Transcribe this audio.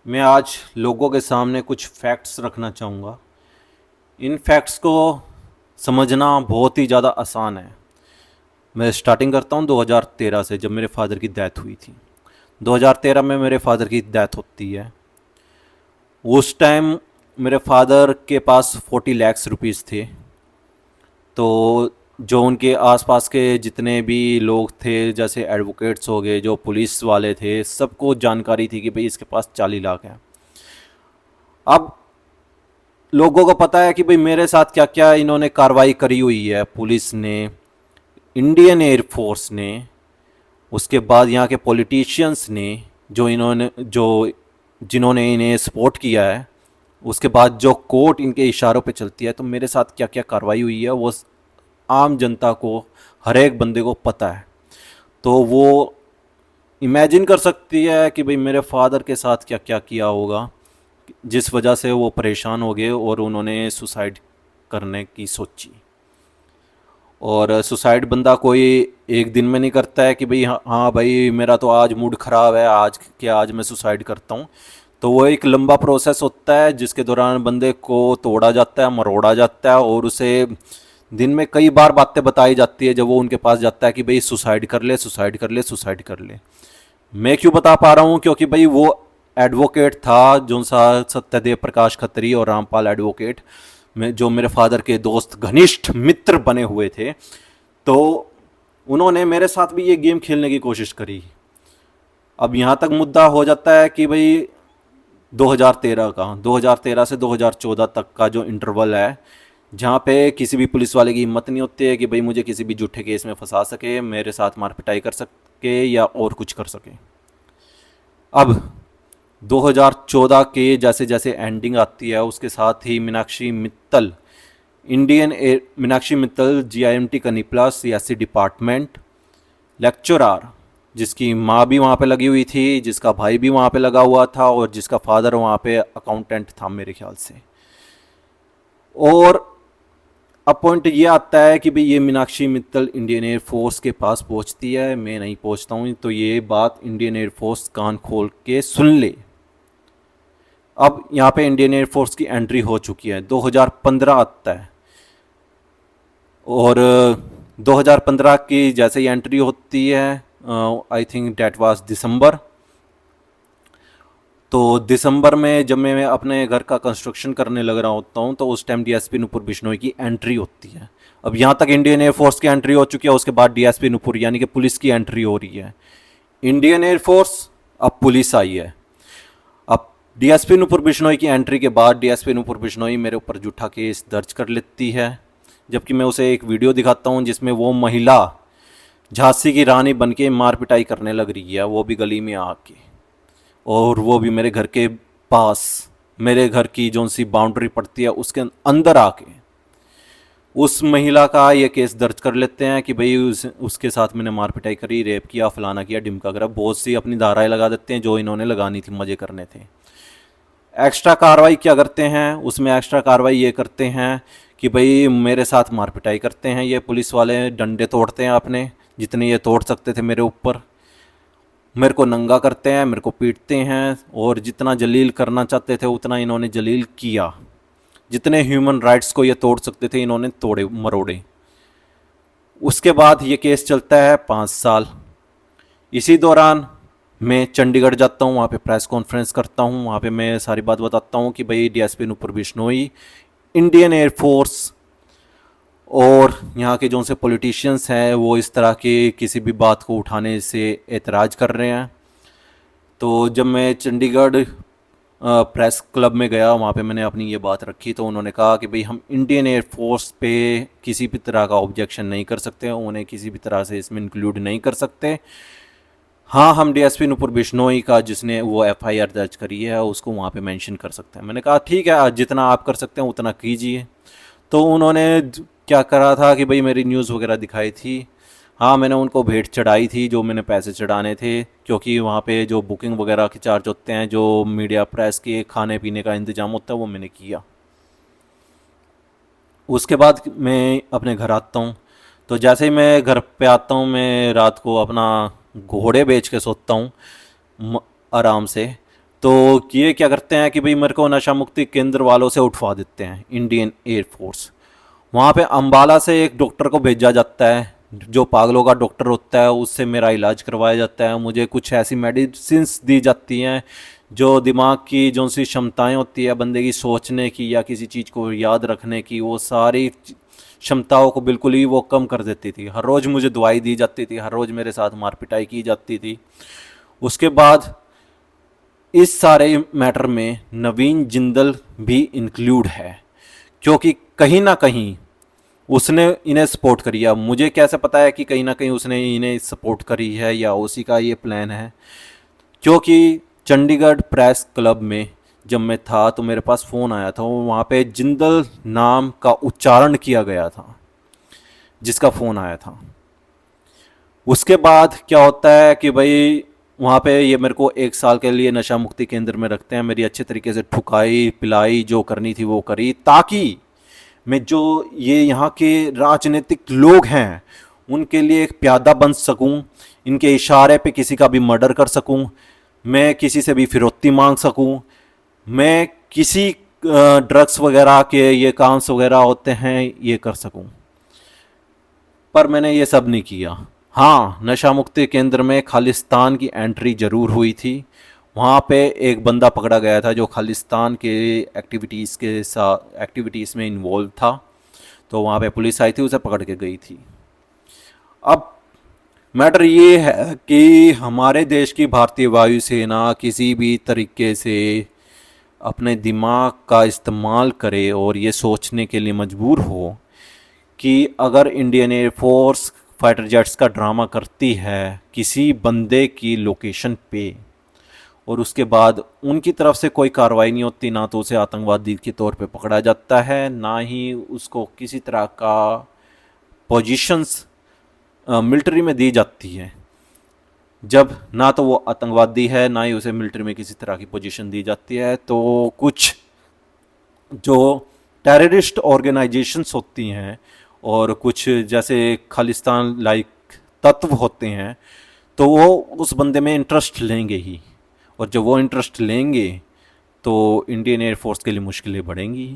मैं आज लोगों के सामने कुछ फैक्ट्स रखना चाहूँगा। इन फैक्ट्स को समझना बहुत ही ज़्यादा आसान है। मैं स्टार्टिंग करता हूँ 2013 से, जब मेरे फादर की डेथ हुई थी। 2013 में मेरे फादर की डेथ होती है। उस टाइम मेरे फादर के पास 40 लाख रुपीस थे। तो जो उनके आसपास के जितने भी लोग थे, जैसे एडवोकेट्स हो गए, जो पुलिस वाले थे, सबको जानकारी थी कि भाई इसके पास 40 लाख है। अब लोगों को पता है कि भाई मेरे साथ क्या क्या इन्होंने कार्रवाई करी हुई है, पुलिस ने, इंडियन एयरफोर्स ने, उसके बाद यहाँ के पॉलिटिशियंस ने, जो जिन्होंने इन्हें सपोर्ट किया है, उसके बाद जो कोर्ट इनके इशारों पे चलती है। तो मेरे साथ क्या क्या कार्रवाई हुई है वो आम जनता को, हर एक बंदे को पता है। तो वो इमेजिन कर सकती है कि भाई मेरे फादर के साथ क्या क्या किया होगा, जिस वजह से वो परेशान हो गए और उन्होंने सुसाइड करने की सोची। और सुसाइड बंदा कोई एक दिन में नहीं करता है कि भाई हाँ हाँ भाई मेरा तो आज मूड ख़राब है, आज मैं सुसाइड करता हूँ। तो वो एक लंबा प्रोसेस होता है जिसके दौरान बंदे को तोड़ा जाता है, मरोड़ा जाता है, और उसे दिन में कई बार बातें बताई जाती है जब वो उनके पास जाता है कि भाई सुसाइड कर ले, सुसाइड कर ले, सुसाइड कर ले। मैं क्यों बता पा रहा हूँ? क्योंकि भाई वो एडवोकेट था, जो सा सत्यदेव प्रकाश खत्री और रामपाल एडवोकेट में, जो मेरे फादर के दोस्त घनिष्ठ मित्र बने हुए थे। तो उन्होंने मेरे साथ भी ये गेम खेलने की कोशिश करी। अब यहाँ तक मुद्दा हो जाता है कि भाई 2013 से 2014 तक का जो इंटरवल है, जहाँ पे किसी भी पुलिस वाले की हिम्मत नहीं होती है कि भाई मुझे किसी भी झूठे केस में फंसा सके, मेरे साथ मार पिटाई कर सके या और कुछ कर सके। अब 2014 के जैसे जैसे एंडिंग आती है, उसके साथ ही Meenakshi Mittal GIMT Kanipla CSC department lecturer, जिसकी माँ भी वहाँ पे लगी हुई थी, जिसका भाई भी वहाँ पे लगा हुआ था, और जिसका फादर वहाँ पे अकाउंटेंट था मेरे ख्याल से। और अब पॉइंट ये आता है कि भाई ये मीनाक्षी मित्तल इंडियन एयरफोर्स के पास पहुँचती है, मैं नहीं पहुँचता हूँ। तो ये बात इंडियन एयरफोर्स कान खोल के सुन ले। अब यहाँ पे इंडियन एयरफोर्स की एंट्री हो चुकी है, 2015 आता है। और 2015 की जैसे ही एंट्री होती है, आई थिंक डेट वाज दिसंबर। तो दिसंबर में जब मैं अपने घर का कंस्ट्रक्शन करने लग रहा होता हूँ, तो उस टाइम डीएसपी नुपुर बिश्नोई की एंट्री होती है। अब यहाँ तक इंडियन एयरफोर्स की एंट्री हो चुकी है, उसके बाद डीएसपी नुपुर यानी कि पुलिस की एंट्री हो रही है। इंडियन एयरफोर्स, अब पुलिस आई है। अब डीएसपी नुपुर बिश्नोई की एंट्री के बाद डीएसपी नुपुर बिश्नोई मेरे ऊपर झूठा केस दर्ज कर लेती है, जबकि मैं उसे एक वीडियो दिखाता हूँ जिसमें वो महिला झांसी की रानी बन के मार पिटाई करने लग रही है, वो भी गली में आके, और वो भी मेरे घर के पास, मेरे घर की जो सी बाउंड्री पड़ती है उसके अंदर आके। उस महिला का ये केस दर्ज कर लेते हैं कि भाई उसके साथ मैंने मार पिटाई करी, रेप किया, फलाना किया, ढिमका करा, बहुत सी अपनी धाराएं लगा देते हैं जो इन्होंने लगानी थी, मजे करने थे। एक्स्ट्रा कार्रवाई क्या करते हैं उसमें? एक्स्ट्रा कार्रवाई ये करते हैं कि भाई मेरे साथ मार पिटाई करते हैं, ये पुलिस वाले डंडे तोड़ते हैं अपने, जितने ये तोड़ सकते थे मेरे ऊपर, मेरे को नंगा करते हैं, मेरे को पीटते हैं, और जितना जलील करना चाहते थे उतना इन्होंने जलील किया। जितने ह्यूमन राइट्स को ये तोड़ सकते थे इन्होंने तोड़े मरोड़े। उसके बाद ये केस चलता है 5 साल। इसी दौरान मैं चंडीगढ़ जाता हूँ, वहाँ पे प्रेस कॉन्फ्रेंस करता हूँ, वहाँ पे मैं सारी बात बताता हूँ कि भाई DSP Nupur Bishnoi, Indian air force और यहाँ के जो से पॉलिटिशियंस हैं वो इस तरह के किसी भी बात को उठाने से एतराज़ कर रहे हैं। तो जब मैं चंडीगढ़ प्रेस क्लब में गया, वहाँ पे मैंने अपनी ये बात रखी, तो उन्होंने कहा कि भाई हम इंडियन एयरफोर्स पे किसी भी तरह का ऑब्जेक्शन नहीं कर सकते, उन्हें किसी भी तरह से इसमें इंक्लूड नहीं कर सकते। हाँ, हम डीएसपी नुपुर बिश्नोई का, जिसने वो एफआईआर दर्ज करी है, उसको वहाँ पे मेंशन कर सकते हैं। मैंने कहा ठीक है, जितना आप कर सकते हैं उतना कीजिए। तो उन्होंने क्या करा था कि भाई मेरी न्यूज़ वगैरह दिखाई थी। हाँ, मैंने उनको भेंट चढ़ाई थी, जो मैंने पैसे चढ़ाने थे, क्योंकि वहाँ पे जो बुकिंग वगैरह के चार्ज होते हैं, जो मीडिया प्रेस के खाने पीने का इंतज़ाम होता है, वो मैंने किया। उसके बाद मैं अपने घर आता हूँ। तो जैसे ही मैं घर पे आता हूँ, मैं रात को अपना घोड़े बेच के सोता हूँ आराम से। तो ये क्या करते हैं कि भाई मेरे को नशा मुक्ति केंद्र वालों से उठवा देते हैं इंडियन एयरफोर्स। वहाँ पे अंबाला से एक डॉक्टर को भेजा जाता है, जो पागलों का डॉक्टर होता है, उससे मेरा इलाज करवाया जाता है। मुझे कुछ ऐसी मेडिसिन्स दी जाती हैं जो दिमाग की जो सी क्षमताएं होती है बंदे की सोचने की या किसी चीज़ को याद रखने की, वो सारी क्षमताओं को बिल्कुल ही वो कम कर देती थी। हर रोज़ मुझे दवाई दी जाती थी, हर रोज़ मेरे साथ मार पिटाई की जाती थी। उसके बाद इस सारे मैटर में नवीन जिंदल भी इंक्लूड है, क्योंकि कहीं ना कहीं उसने इन्हें सपोर्ट करी। अब मुझे कैसे पता है कि कहीं ना कहीं उसने इन्हें सपोर्ट करी है या उसी का ये प्लान है, क्योंकि चंडीगढ़ प्रेस क्लब में जब मैं था तो मेरे पास फ़ोन आया था, वहाँ पे जिंदल नाम का उच्चारण किया गया था जिसका फ़ोन आया था। उसके बाद क्या होता है कि भाई वहाँ पे ये मेरे को 1 साल के लिए नशा मुक्ति केंद्र में रखते हैं। मेरी अच्छे तरीके से ठुकाई पिलाई जो करनी थी वो करी, ताकि मैं जो ये यहाँ के राजनीतिक लोग हैं उनके लिए एक प्यादा बन सकूं, इनके इशारे पे किसी का भी मर्डर कर सकूं, मैं किसी से भी फिरौती मांग सकूं, मैं किसी ड्रग्स वगैरह के ये काम्स वगैरह होते हैं ये कर सकूं। पर मैंने ये सब नहीं किया। हाँ, नशा मुक्ति केंद्र में खालिस्तान की एंट्री ज़रूर हुई थी। वहाँ पे एक बंदा पकड़ा गया था जो खालिस्तान के एक्टिविटीज़ में इन्वॉल्व था, तो वहाँ पे पुलिस आई थी, उसे पकड़ के गई थी। अब मैटर ये है कि हमारे देश की भारतीय वायुसेना किसी भी तरीके से अपने दिमाग का इस्तेमाल करे और ये सोचने के लिए मजबूर हो कि अगर इंडियन एयरफोर्स फाइटर जेट्स का ड्रामा करती है किसी बंदे की लोकेशन पे और उसके बाद उनकी तरफ से कोई कार्रवाई नहीं होती, ना तो उसे आतंकवादी के तौर पे पकड़ा जाता है, ना ही उसको किसी तरह का पोजीशंस मिलिट्री में दी जाती है। जब ना तो वो आतंकवादी है ना ही उसे मिलिट्री में किसी तरह की पोजीशन दी जाती है, तो कुछ जो टेररिस्ट ऑर्गेनाइजेशंस होती हैं और कुछ जैसे खालिस्तान लाइक तत्व होते हैं, तो वो उस बंदे में इंटरेस्ट लेंगे ही, और जब वो इंटरेस्ट लेंगे तो इंडियन एयरफोर्स के लिए मुश्किलें बढ़ेंगी।